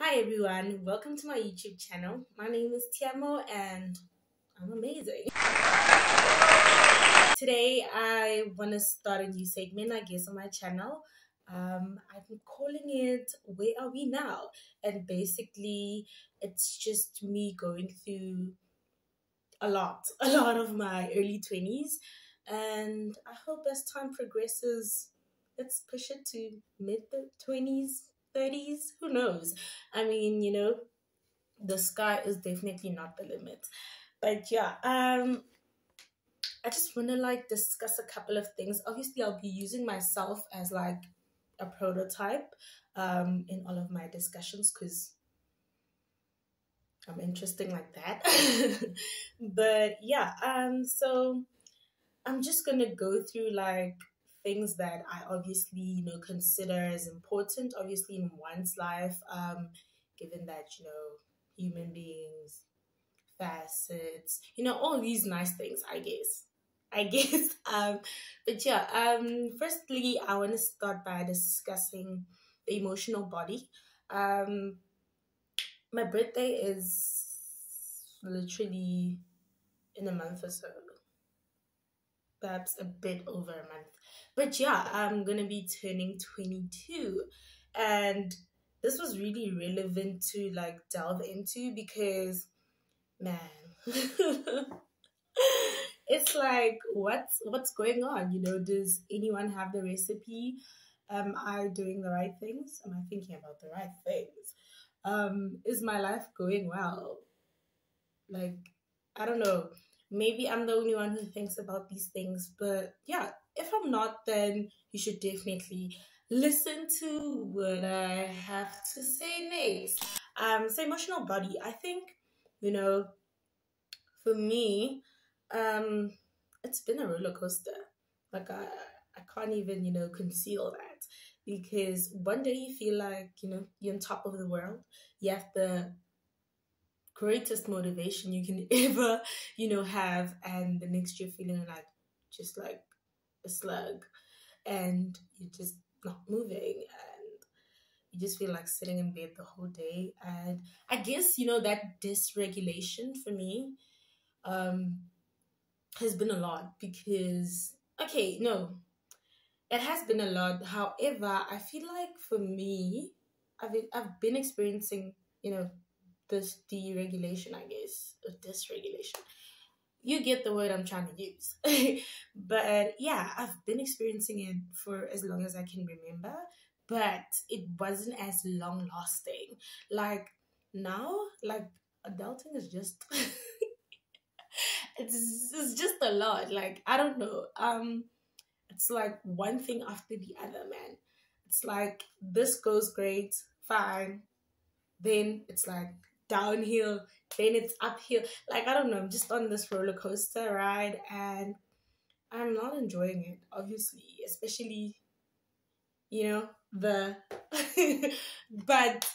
Hi everyone, welcome to my YouTube channel. My name is Tshiamo and I'm amazing. Today I want to start a new segment, I guess, on my channel. I'm calling it Where Are We Now? And basically it's just me going through a lot of my early 20s. And I hope as time progresses, let's push it to mid 20s, 30s, who knows? I mean, the sky is definitely not the limit. But yeah, I just want to discuss a couple of things. Obviously, I'll be using myself as like a prototype in all of my discussions because I'm interesting like that. But yeah, so I'm just gonna go through like things that I obviously consider as important, obviously in one's life, given that human beings, facets, all these nice things, I guess. I guess. But yeah, firstly, I want to start by discussing the emotional body. Um, my birthday is literally in a month or so, perhaps a bit over a month. But yeah, I'm gonna be turning 22, and this was really relevant to like delve into because man, it's like what's going on? Does anyone have the recipe? Am I doing the right things? Am I thinking about the right things? Is my life going well? Like, I don't know. Maybe I'm the only one who thinks about these things, but yeah, if I'm not, then you should definitely listen to what I have to say next. So emotional body. I think, you know, for me, um, it's been a roller coaster. Like I can't even, conceal that because one day you feel like, you're on top of the world. You have the greatest motivation you can ever, have, and the next you're feeling like just like a slug, and you're just not moving, and you just feel like sitting in bed the whole day. And I guess that dysregulation for me um has been a lot because okay, no, it has been a lot. However, I feel like for me, I've been experiencing, this deregulation, I guess, or dysregulation. You get the word I'm trying to use. But yeah, I've been experiencing it for as long as I can remember, but it wasn't as long lasting. Like now, like adulting is just it's just a lot. Like I don't know. It's like one thing after the other, man. It's like this goes great, fine. Then it's like downhill, then it's uphill. Like I don't know, I'm just on this roller coaster ride and I'm not enjoying it, obviously, especially, the but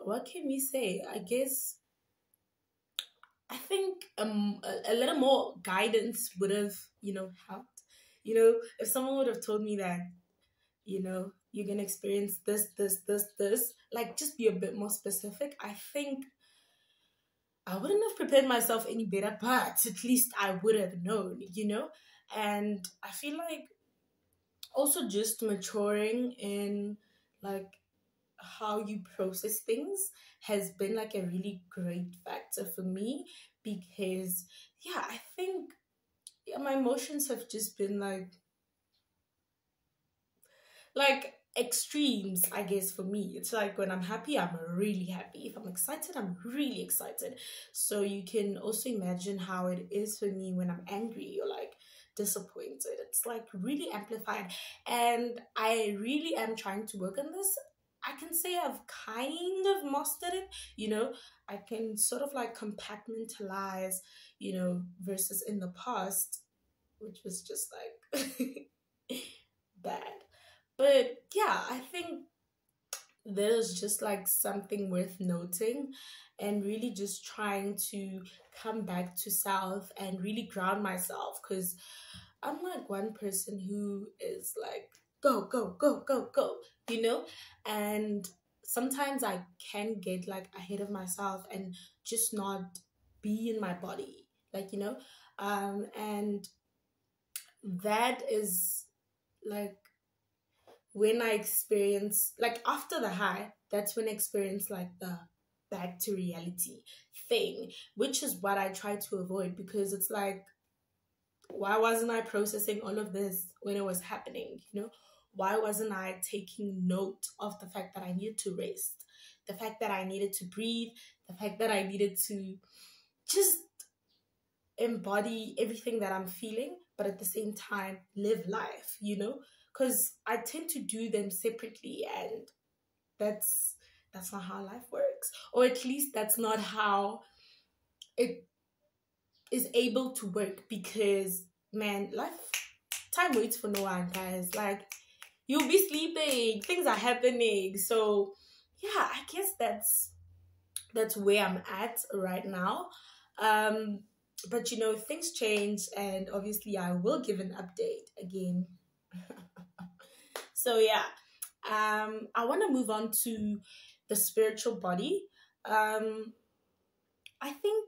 what can we say? I guess I think a little more guidance would have, helped. If someone would have told me that, you're gonna experience this, like just be a bit more specific, I think I wouldn't have prepared myself any better, but at least I would have known. And I feel like also just maturing in like how you process things has been like a really great factor for me because yeah, I think my emotions have just been like extremes, I guess. For me, it's like when I'm happy, I'm really happy. If I'm excited, I'm really excited. So you can also imagine how it is for me when I'm angry or like disappointed. It's like really amplified, and I really am trying to work on this. I can say I've kind of mastered it. I can sort of like compartmentalize, versus in the past, which was just like bad. But yeah, I think there's just like something worth noting and really just trying to come back to self and really ground myself because I'm like one person who is like, go, go, go, go, go, and sometimes I can get like ahead of myself and just not be in my body, like, and that is like when I experience, like after the high, that's when I experience like the back to reality thing, which is what I try to avoid, because it's like, why wasn't I processing all of this when it was happening? Why wasn't I taking note of the fact that I needed to rest, the fact that I needed to breathe, the fact that I needed to just embody everything that I'm feeling, but at the same time live life, because I tend to do them separately, and that's not how life works, or at least that's not how it is able to work, because man, life, time waits for no one, guys. Like, you'll be sleeping, things are happening. So yeah, I guess that's where I'm at right now. But things change, and obviously I will give an update again. So yeah, I want to move on to the spiritual body. I think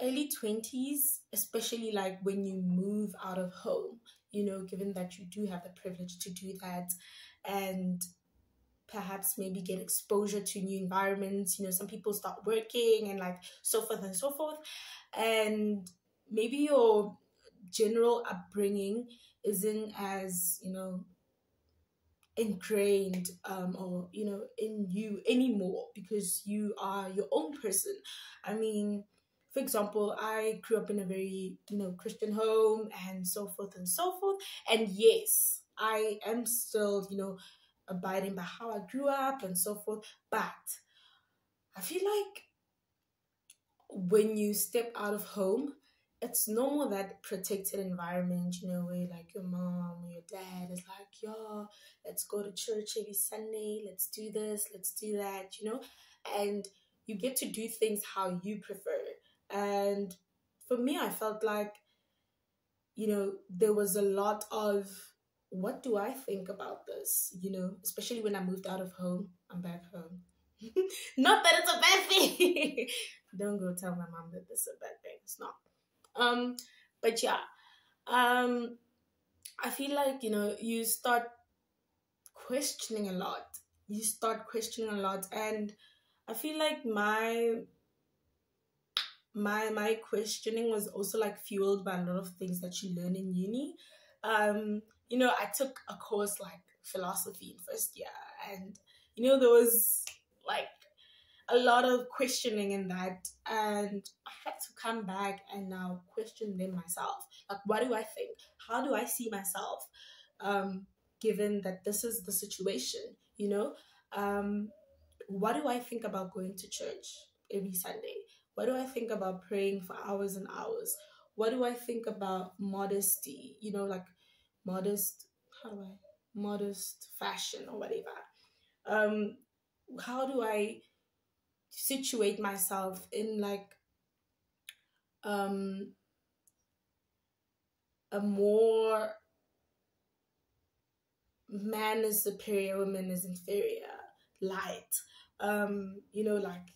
early 20s, especially like when you move out of home, given that you do have the privilege to do that, and perhaps maybe get exposure to new environments. Some people start working and like so forth and so forth. And maybe your general upbringing isn't as, ingrained or in you anymore, because you are your own person. I mean, for example, I grew up in a very Christian home, and so forth and so forth. And yes, I am still abiding by how I grew up and so forth. But I feel like when you step out of home, it's no more that protected environment, where like your mom or your dad is like, yo, let's go to church every Sunday, let's do this, let's do that, and you get to do things how you prefer. And for me, I felt like, there was a lot of, what do I think about this, especially when I moved out of home. I'm back home. Not that it's a bad thing. Don't go tell my mom that this is a bad thing. It's not. But yeah, I feel like, you start questioning a lot. And I feel like my questioning was also like fueled by a lot of things that you learn in uni. I took a course like philosophy in first year, and there was like a lot of questioning in that, and I had to come back and now question them myself. Like, what do I think? How do I see myself? Given that this is the situation, um, what do I think about going to church every Sunday? What do I think about praying for hours and hours? What do I think about modesty? Like modest, how do I, modest fashion or whatever. Um, how do I situate myself in like um a more man is superior, woman is inferior light, like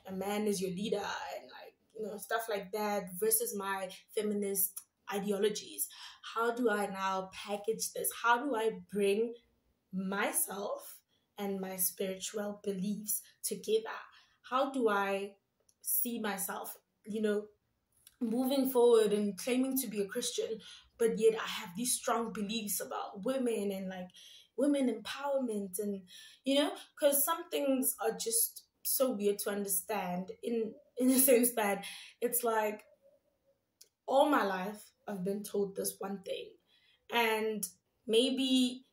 a man is your leader, and like stuff like that, versus my feminist ideologies. How do I now package this? How do I bring myself and my spiritual beliefs together? How do I see myself, moving forward and claiming to be a Christian, but yet I have these strong beliefs about women and like women empowerment, and because some things are just so weird to understand, in the sense that it's like all my life I've been told this one thing, and maybe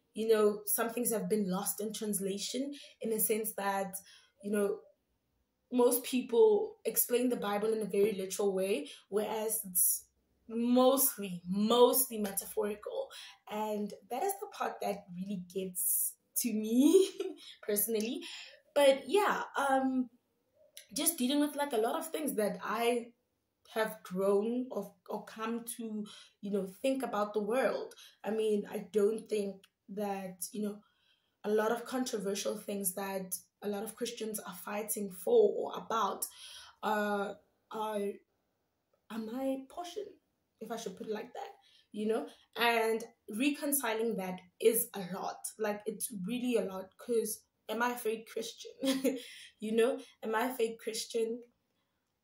some things have been lost in translation, in a sense that you know most people explain the Bible in a very literal way, whereas it's mostly metaphorical. And that is the part that really gets to me personally. But yeah, just dealing with like a lot of things that I have grown or come to, think about the world. I mean, I don't think that, a lot of controversial things that a lot of Christians are fighting for or about uh, are my portion, if I should put it like that, you know? And reconciling that is a lot. Like, it's really a lot, because am I a fake Christian? You know? Am I a fake Christian?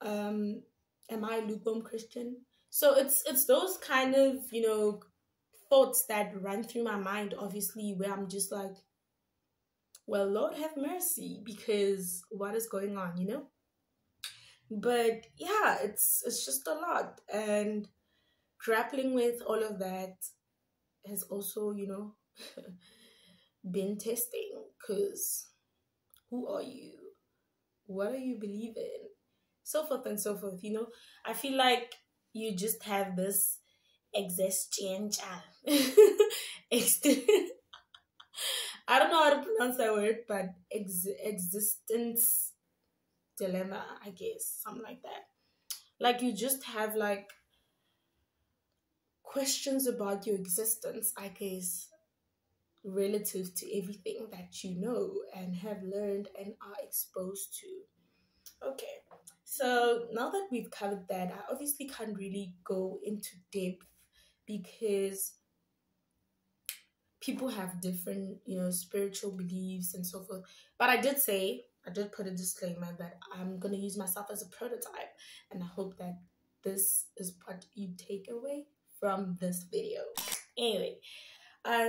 Am I a lukewarm Christian? So it's those kind of, thoughts that run through my mind, obviously, where I'm just like, well, Lord have mercy, because what is going on, you know? But yeah, it's just a lot. And grappling with all of that has also, been testing, because who are you? What are you believing? So forth and so forth, I feel like you just have this existential I don't know how to pronounce that word, but existence dilemma, I guess, something like that. Like, you just have like questions about your existence, I guess, relative to everything that you know and have learned and are exposed to. Okay, so now that we've covered that, I obviously can't really go into depth, because people have different, spiritual beliefs and so forth. But I did put a disclaimer that I'm going to use myself as a prototype. And I hope that this is what you take away from this video. Anyway,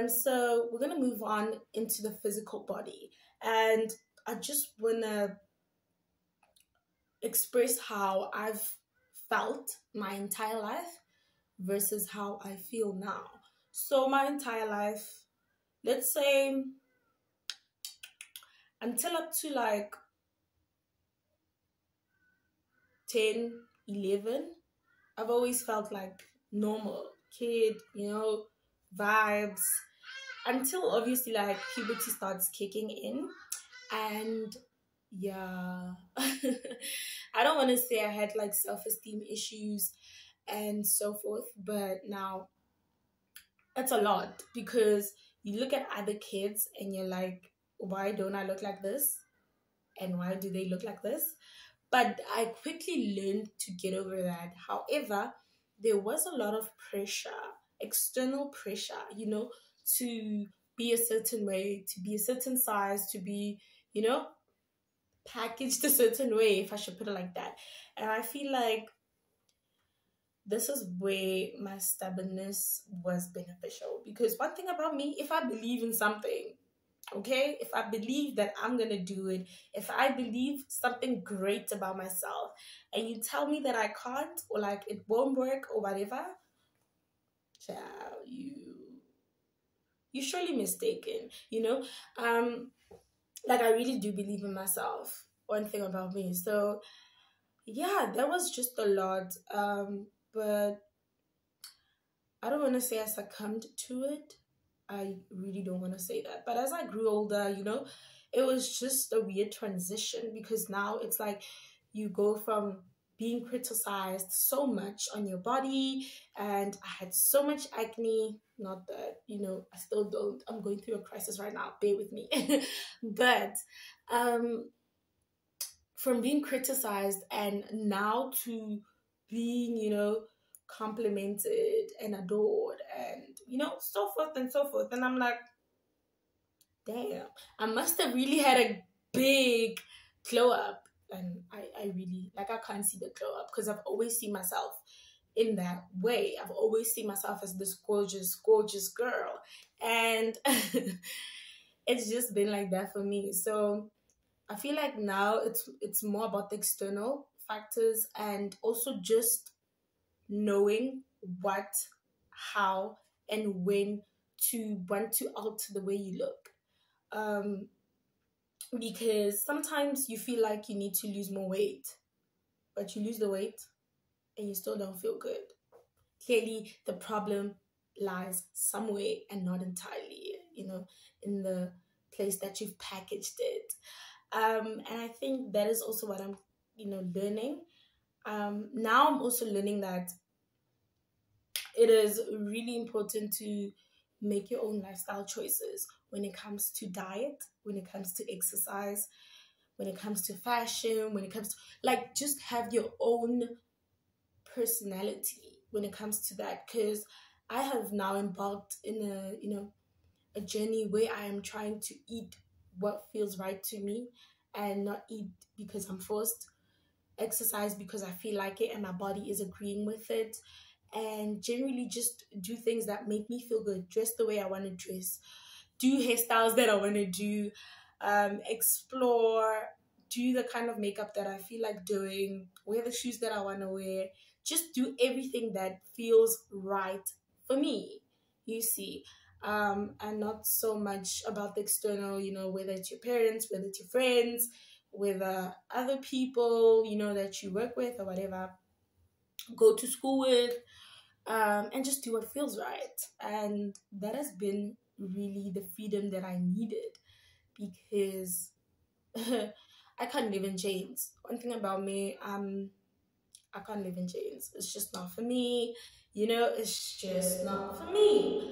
so we're going to move on into the physical body. And I just want to express how I've felt my entire life versus how I feel now. So my entire life, let's say until up to like 10, 11, I've always felt like normal kid, vibes, until obviously like puberty starts kicking in. And yeah, I don't want to say I had like self-esteem issues and so forth, but now it's a lot, because you look at other kids and you're like, why don't I look like this? And why do they look like this? But I quickly learned to get over that. However, there was a lot of pressure, external pressure, to be a certain way, to be a certain size, to be, packaged a certain way, if I should put it like that. And I feel like this is where my stubbornness was beneficial, because one thing about me, if I believe in something, okay, if I believe that I'm gonna do it, if I believe something great about myself, and you tell me that I can't, or like it won't work or whatever, child, you're surely mistaken, like, I really do believe in myself. One thing about me. So yeah, that was just a lot. But I don't want to say I succumbed to it. I really don't want to say that. But as I grew older, it was just a weird transition, because now it's like you go from being criticized so much on your body, and I had so much acne. Not that, I still don't. I'm going through a crisis right now. Bear with me. But from being criticized and now to being, complimented and adored and, so forth and so forth. And I'm like, damn, I must have really had a big glow up. And I really, like, I can't see the glow up, because I've always seen myself in that way. I've always seen myself as this gorgeous, gorgeous girl. And it's just been like that for me. So I feel like now it's more about the external factors, and also just knowing what, how, and when to want to alter the way you look. Because sometimes you feel like you need to lose more weight, but you lose the weight and you still don't feel good. Clearly, the problem lies somewhere and not entirely, in the place that you've packaged it. And I think that is also what I'm, learning. Now I'm also learning that it is really important to make your own lifestyle choices when it comes to diet, when it comes to exercise. when it comes to fashion, when it comes to like just have your own personality when it comes to that. Because I have now embarked in a, a journey where I am trying to eat what feels right to me and not eat because I'm forced, exercise because I feel like it and my body is agreeing with it, and generally just do things that make me feel good, dress the way I want to dress, do hairstyles that I want to do, explore, do the kind of makeup that I feel like doing, wear the shoes that I want to wear, just do everything that feels right for me, you see. And not so much about the external, whether it's your parents, whether it's your friends, whether other people, that you work with or whatever, go to school with, and just do what feels right. And that has been really the freedom that I needed, because I can't live in chains. One thing about me, I can't live in chains. It's just not for me. It's just not for me.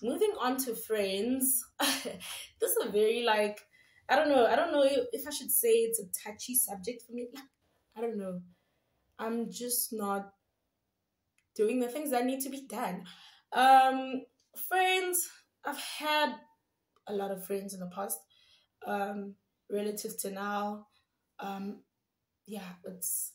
Moving on to friends. This is a very like, I don't know if I should say it's a touchy subject for me. Like, I don't know. I'm just not doing the things that need to be done. Friends, I've had a lot of friends in the past, relative to now. Um, yeah, it's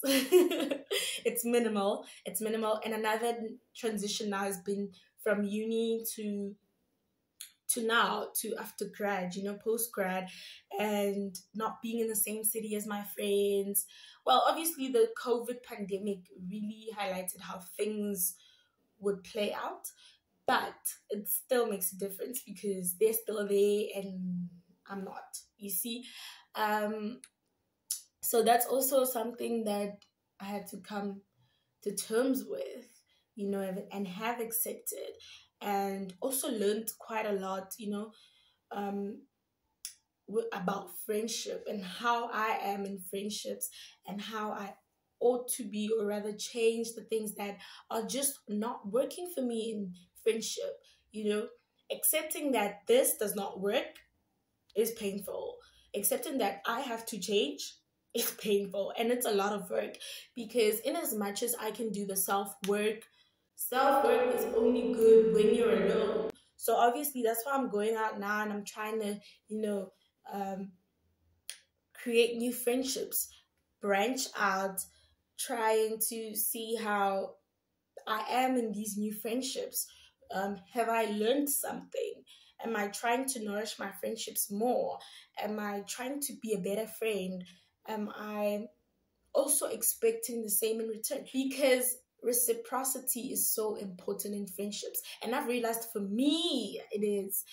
it's minimal. It's minimal. And another transition now has been from uni to now, to after grad, post grad, and not being in the same city as my friends. Well, obviously the COVID pandemic really highlighted how things would play out, but it still makes a difference because they're still there and I'm not, you see. um so that's also something that I had to come to terms with, and have accepted, and also learned quite a lot, um, about friendship and how I am in friendships, and how I ought to be, or rather change the things that are just not working for me in friendship. Accepting that this does not work is painful. Accepting that I have to change is painful, and it's a lot of work, because in as much as I can do the self work is only good when you're alone. So obviously that's why I'm going out now and I'm trying to, um, create new friendships, branch out, trying to see how I am in these new friendships. Have I learned something? Am I trying to nourish my friendships more? Am I trying to be a better friend? Am I also expecting the same in return? Because reciprocity is so important in friendships. And I've realized for me, it is,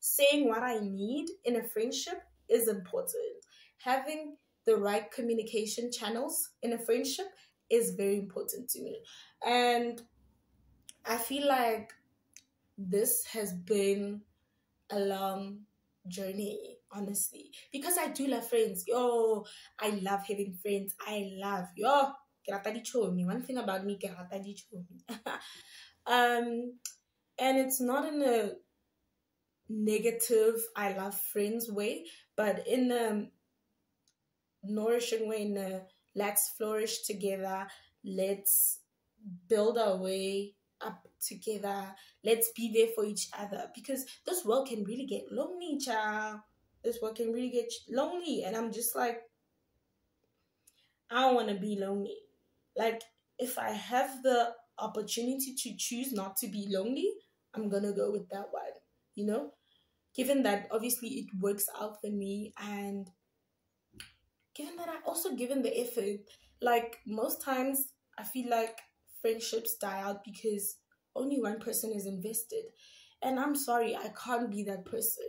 saying what I need in a friendship is important. Having the right communication channels in a friendship is very important to me. And I feel like this has been a long journey, honestly, because I do love friends. Yo, I love having friends. I love, yo, ke rata dichomi. One thing about me, ke rata dichomi. And it's not in a negative I love friends way, but in a nourishing way, in a let's flourish together, let's build our way up together, let's be there for each other, because this world can really get lonely, child. This world can really get lonely, and I'm just like, I don't want to be lonely. Like, if I have the opportunity to choose not to be lonely, I'm gonna go with that one, you know given that obviously it works out for me, and given that I also given the effort. Like, most times I feel like friendships die out because only one person is invested. And I'm sorry, I can't be that person.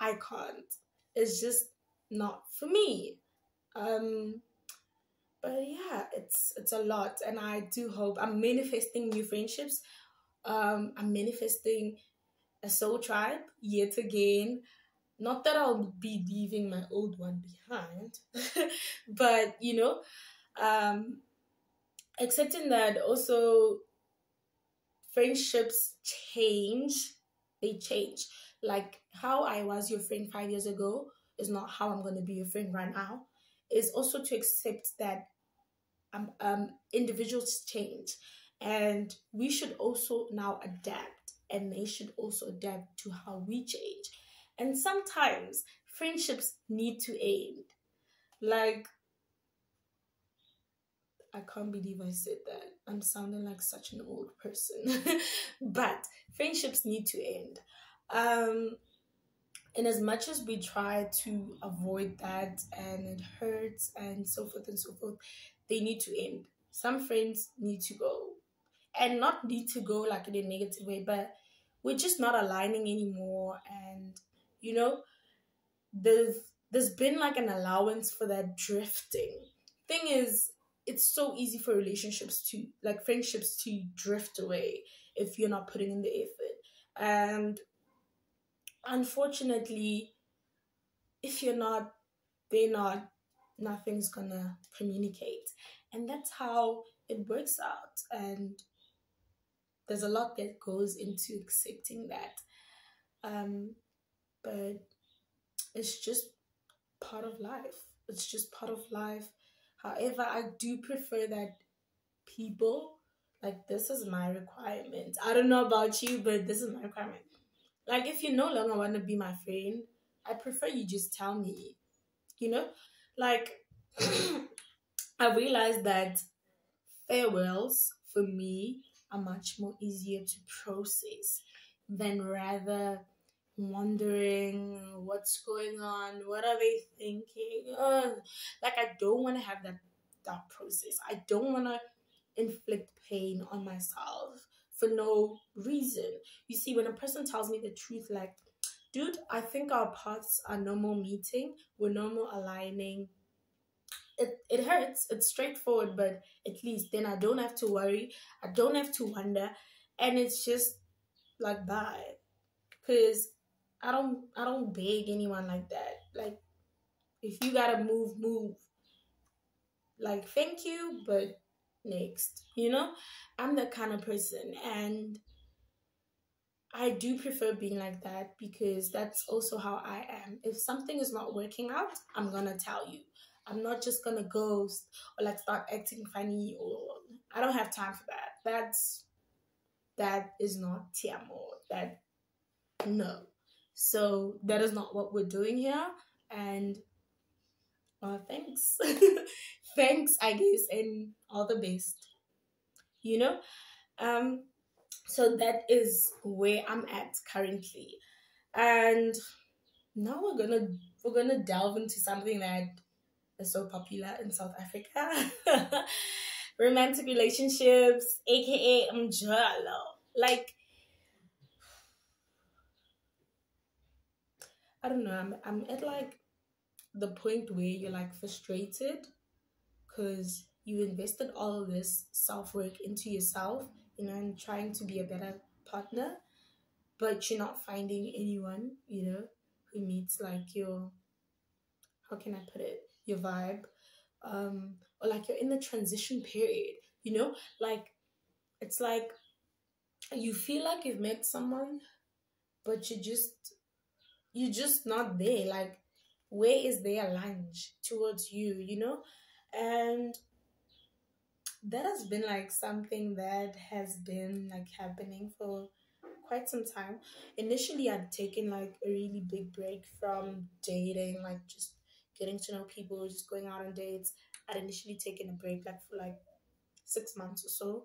I can't. It's just not for me. Um but yeah, it's a lot, and I do hope I'm manifesting new friendships. I'm manifesting a soul tribe yet again. Not that I'll be leaving my old one behind, but um, accepting that also friendships change. They change. Like how I was your friend 5 years ago is not how I'm going to be your friend right now. Is also to accept that individuals change, and we should also now adapt, and they should also adapt to how we change. And sometimes friendships need to end. Like, I can't believe I said that. I'm sounding like such an old person. But friendships need to end. And as much as we try to avoid that and it hurts and so forth and so forth, they need to end. Some friends need to go. And not need to go like in a negative way, but we're just not aligning anymore. And, you know, there's been like an allowance for that drifting. Thing is, it's so easy for relationships to, like friendships, to drift away if you're not putting in the effort. And unfortunately, if you're not, they're not, nothing's gonna communicate. And that's how it works out. And there's a lot that goes into accepting that. But it's just part of life. It's just part of life. However, I do prefer that people, like, this is my requirement. I don't know about you, but this is my requirement. Like, if you no longer want to be my friend, I prefer you just tell me, you know? Like, I realized that farewells for me are much more easier to process than rather wondering what's going on, what are they thinking. Like, I don't want to have that process. I don't want to inflict pain on myself for no reason. You see, when a person tells me the truth, like, dude, I think our paths are no more meeting, we're no more aligning, it hurts. It's straightforward, but at least then I don't have to worry, I don't have to wonder, and it's just like, bye. Because I don't beg anyone like that. Like, if you gotta move. Like, thank you, but next. I'm that kind of person, and I do prefer being like that because that's also how I am. If something is not working out, I'm gonna tell you. I'm not just gonna ghost or like start acting funny, or I don't have time for that. That is not Tshiamo. No. So that is not what we're doing here. And thanks. Thanks, I guess, and all the best. You know? So that is where I'm at currently. And now we're gonna delve into something that is so popular in South Africa. Romantic relationships, aka Mjalo. Like, I don't know, I'm at like the point where you're like frustrated because you invested all of this self-work into yourself, and trying to be a better partner, but you're not finding anyone, who meets like your, how can I put it, your vibe, or like you're in the transition period, like, it's like you feel like you've met someone, but you're just not there. Like, where is their lunge towards you? And that has been like something that has been like happening for quite some time. Initially, I'd taken like a really big break from dating, like just getting to know people, just going out on dates. I'd initially taken a break like for like 6 months or so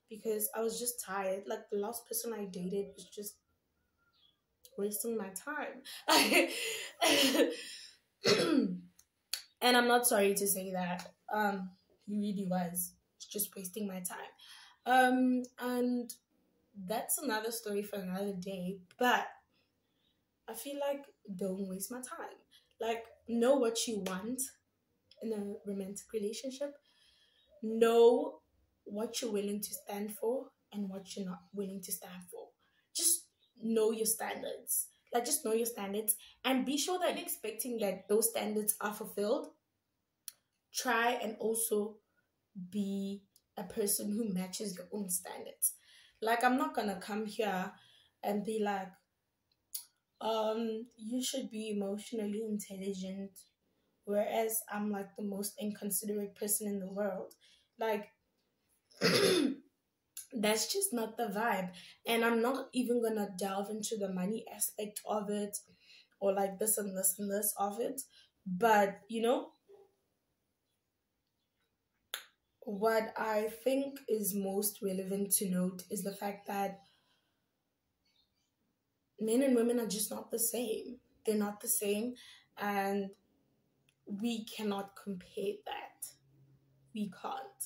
because I was just tired. Like, the last person I dated was just wasting my time. And I'm not sorry to say that. He really was. It's just wasting my time. And that's another story for another day. But I feel like, don't waste my time. Like, know what you want in a romantic relationship. Know what you're willing to stand for and what you're not willing to stand for. Just know your standards. Like, just know your standards and be sure that expecting that those standards are fulfilled. Try and also be a person who matches your own standards. Like, I'm not gonna come here and be like, You should be emotionally intelligent, whereas I'm like the most inconsiderate person in the world. Like, that's just not the vibe. And I'm not even gonna delve into the money aspect of it, or like this and this and this of it. But what I think is most relevant to note is the fact that men and women are just not the same. They're not the same, and we cannot compare that. We can't.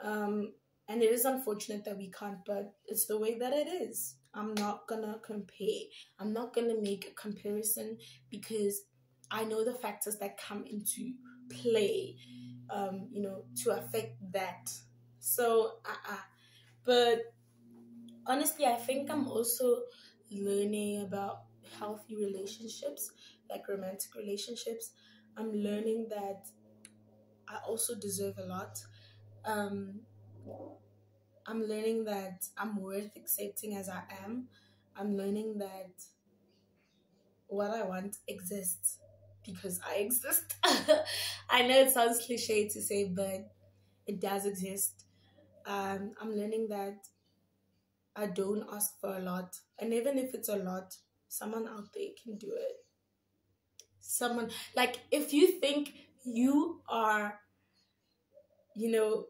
Um, and it is unfortunate that we can't, but it's the way that it is. I'm not gonna compare. I'm not gonna make a comparison because I know the factors that come into play, to affect that. So, but honestly, I think I'm also learning about healthy relationships, like romantic relationships. I'm learning that I also deserve a lot. Um, I'm learning that I'm worth accepting as I am. I'm learning that what I want exists because I exist. I know it sounds cliche to say, but it does exist. I'm learning that I don't ask for a lot. And even if it's a lot, someone out there can do it. Someone, like, if you think you are, you know,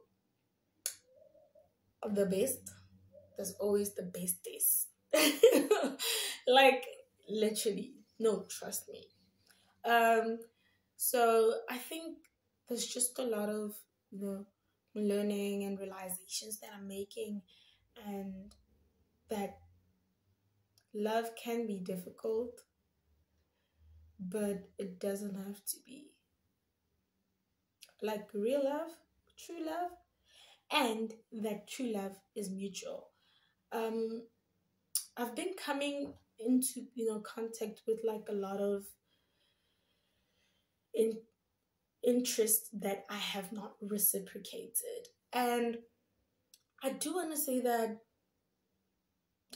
the best, there's always the bestest. Like, literally. No, trust me. Um, so I think there's just a lot of, learning and realizations that I'm making, and that love can be difficult, but it doesn't have to be. Like real love, true love, and that true love is mutual. Um, I've been coming into contact with like a lot of in- interest that I have not reciprocated, and I do want to say that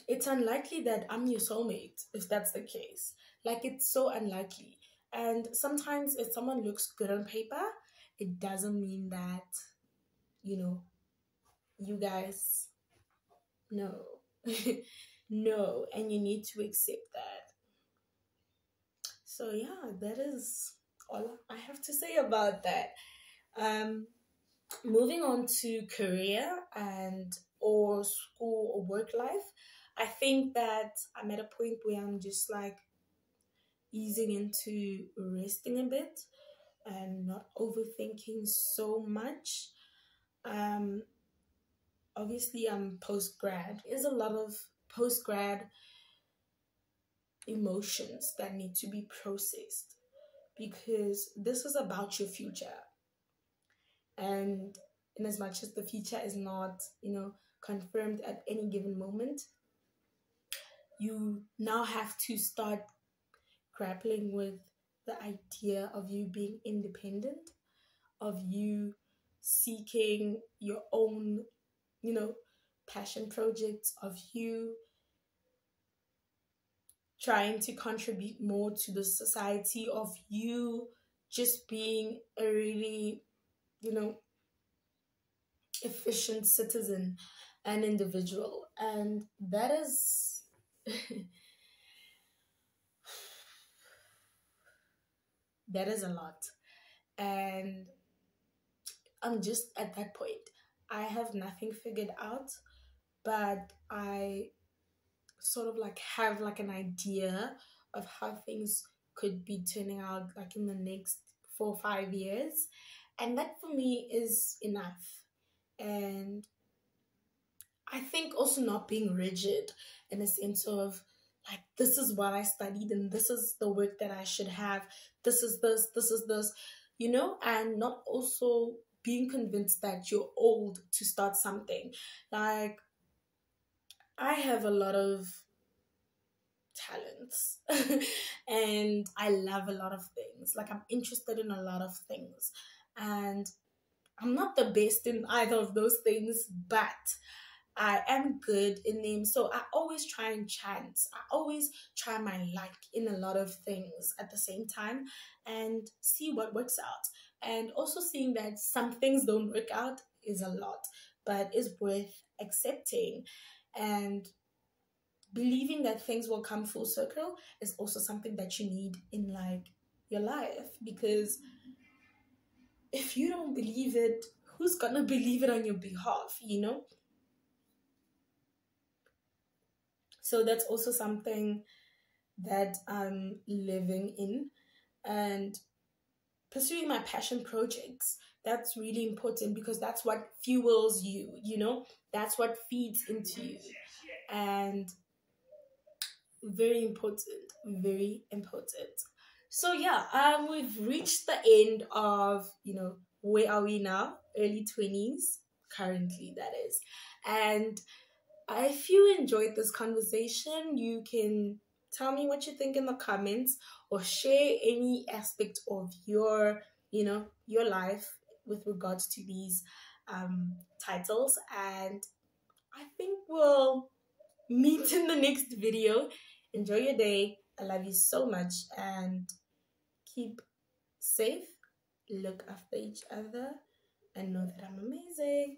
it's unlikely that I'm your soulmate if that's the case. Like, it's so unlikely. And sometimes if someone looks good on paper, it doesn't mean that, you know, you guys know. No, and you need to accept that. So yeah, that is all I have to say about that. Um, Moving on to career and or school or work life, I think that I'm at a point where I'm just like easing into resting a bit and not overthinking so much. Um, Obviously, I'm post grad. There's a lot of post grad emotions that need to be processed because this is about your future. And in as much as the future is not, confirmed at any given moment, you now have to start grappling with the idea of you being independent, of you seeking your own, you know, passion projects, of you trying to contribute more to the society, of you just being a really, you know, efficient citizen and individual. And that is that is a lot. And I'm just at that point. I have nothing figured out, but I sort of like have like an idea of how things could be turning out like in the next 4 or 5 years. And that for me is enough. And I think also not being rigid in a sense of like, this is what I studied and this is the work that I should have. This is this, and not also being convinced that you're old to start something. Like, I have a lot of talents and I love a lot of things. Like, I'm interested in a lot of things. And I'm not the best in either of those things, but I am good in them. So I always try and chance. I always try my luck in a lot of things at the same time and see what works out. And also seeing that some things don't work out is a lot, but is worth accepting. And believing that things will come full circle is also something that you need in like your life, because if you don't believe it, who's gonna believe it on your behalf, you know? So that's also something that I'm living in, and pursuing my passion projects. That's really important because that's what fuels you, you know? That's what feeds into you. And very important, very important. So yeah, we've reached the end of, where are we now? Early 20s, currently, that is. And if you enjoyed this conversation, you can tell me what you think in the comments, or share any aspect of your life with regards to these titles. And I think we'll meet in the next video. Enjoy your day. I love you so much, and keep safe. Look after each other and know that I'm amazing.